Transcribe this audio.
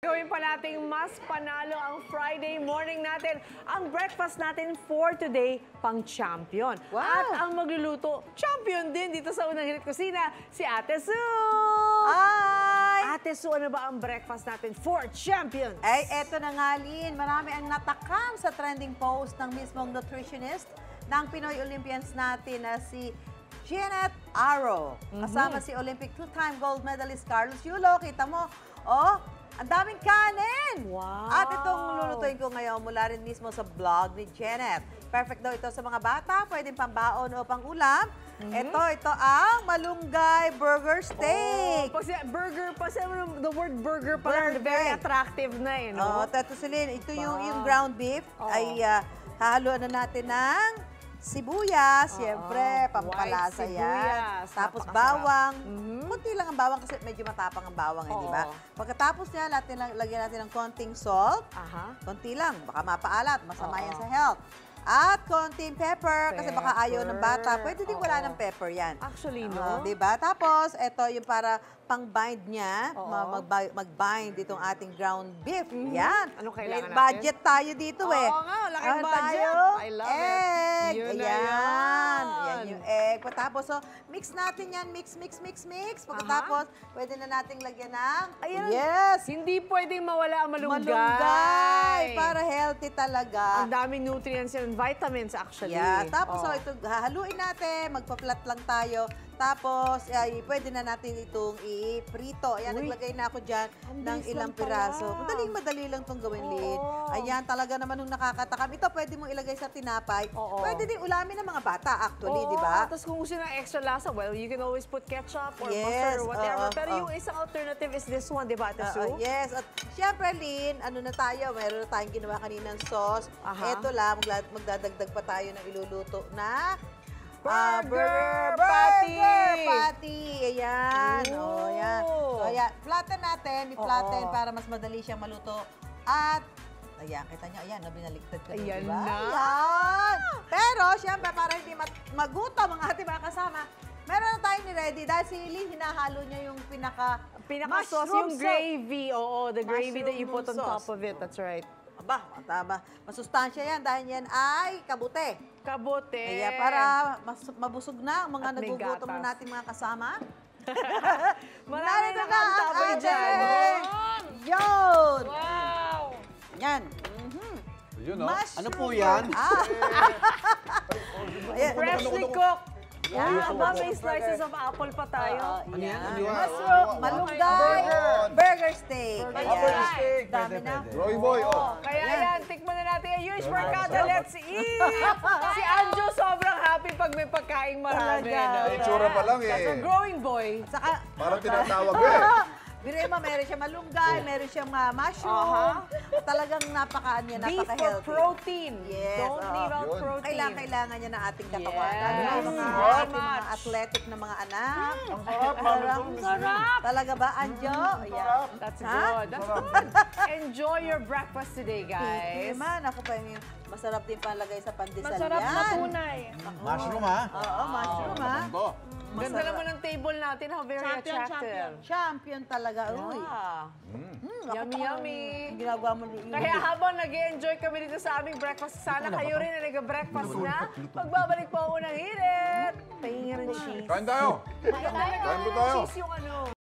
Gawin pa nating mas panalo ang Friday morning natin. Ang breakfast natin for today, pang champion. Wow. At ang magluluto, champion din dito sa Unang Hirit Kusina, si Ate Sue! Ay! Ate Sue, ano ba ang breakfast natin for champions? Ay, eto na nga, Lynn. Marami ang natakam sa trending post ng mismong nutritionist ng Pinoy Olympians natin na si Janet Aro. Kasama si Olympic two-time gold medalist Carlos Yulo. Kita mo, oh, ang daming kanin! Wow! At itong lulutuin ko ngayon mula rin mismo sa blog ni Janet. Perfect daw ito sa mga bata, pwedeng pambaon o pang-ulam. Ito ang malunggay burger steak. Oh, burger, the word burger pa lang, Burger. very attractive na eh, no? Oo, Teto Celine, ito yung ground beef ay hahaluan na natin ng sibuyas, siyempre, pampalasa white yan. sibuyas, Tapos napakasarap. bawang, kunti lang ang bawang kasi medyo matapang ang bawang, di ba? Oo. Pagkatapos niya, lagyan natin ng konting salt, Aha. konti lang, baka mapaalat, masama yan Oo. sa health. At konting pepper, kasi baka ayaw ng bata. Pwede din wala Oo. ng pepper yan. Actually, no? Diba? Tapos, ito yung para pang-bind niya, Oo. mag-bind itong ating ground beef. Yan. Anong kailangan May natin? budget tayo dito eh. Oo nga, laking Ano budget. tayo? I love it. Egg. Yun na Ayan. yan. Yan yung egg. Tapos, so, mix natin yan. Mix. Pagkatapos, pwede na nating lagyan ng... Ayan. Yes! Hindi pwedeng mawala ang malunggay. Malunggay. Para healthy talaga. Ang daming nutrients and vitamins actually. Yeah, tapos Oh. so, ito hahaluin natin, magpa-flat lang tayo. Tapos ay pwede na natin itong i-prito. Ayan, Uy. naglagay na ako diyan Ang ng bilis ilang lang pala. piraso. Madali lang 'tong gawin, Lynn. Oo. Ayan, talaga naman nung nakakatakam. Ito pwede mo ilagay sa tinapay. Oo. Pwede din ulamin ng mga bata actually, Oo, di ba? Tapos kung gusto ng extra lasa, well, you can always put ketchup or Yes, mustard or whatever. oo, Pero oo. yung isang alternative is this one, di ba, Ate Sue? Yes, at syempre, Lynn, ano na tayo, meron na tayong ginawa kaninang sauce. Aha. Ito lang, magdadagdag pa tayo ng iluluto na Burger patty. Ayan. Ooh. Ayan. So, ayan. Flatten natin. I-flatten Oo. para mas madali siyang maluto. At, ayan, kita nyo, ayan, binaligtad ko. Ayan diba? na. Ayan. Pero, syempre, para hindi magutom ang ating mga kasama, meron na tayong ni-ready. Dahil si Lee, hinahalo niya yung Pinaka-sauce, mushroom yung sauce. gravy. Oo, the gravy that you Mushroom put on sauce. top of it. That's right. Aba, masustansya yan dahil yan ay kabute. Kabote. Kaya para mabusog na ang mga At may nagugutom na gatas. nating mga kasama. Marami Narito na na ang ang taboy dyan. ating Yun! Wow! Yan. Yun, no? Mushroom. Ano po yan? Ayan. Freshly cooked. Yan. Aba, may slices of apple pa tayo. Ano yan? Ano yan? Mushroom, malunggay, burger steak. Burger Ayan. steak. Dami na. Roy Boy, oh. Kaya yan, tikman na natin. Ayun, Mercado, let's eat! Si Anjo sobrang happy pag may pagkain marami. Talaga. no? Itsura pa lang That's a eh. growing boy. Saka, Parang tinatawag eh. biruin mo, meron siyang malunggay, meron siyang mushroom. Talagang Beef for napaka-healthy. protein. Yes, Don't oo. leave out Yun. protein. Kailangan niya ng ating katawan. Yes. Lalo na yung mga Very ating mga much. athletic na mga anak. Ang sarap, mami. Sarap! Talaga ba, Anjo? Ayan. That's Ha? good. That's good. Enjoy your breakfast today, guys. Man, ako pa yung masarap din palagay sa pandesal Masarap yan. na tunay. Mushroom, ha? Oo, mushroom ha. Ito. Ganda naman ng table natin. How very attractive. Champion talaga. Uy. Yeah. Ako Yummy, pa yummy. ang ginagawa mo yung Kaya habang nag-enjoy kami dito sa aming breakfast, sana kayo rin na nag-breakfast na. Magbabalik po ako ng hirit. Pahinga ng cheese. Kain tayo. Kain po tayo. cheese yung ano.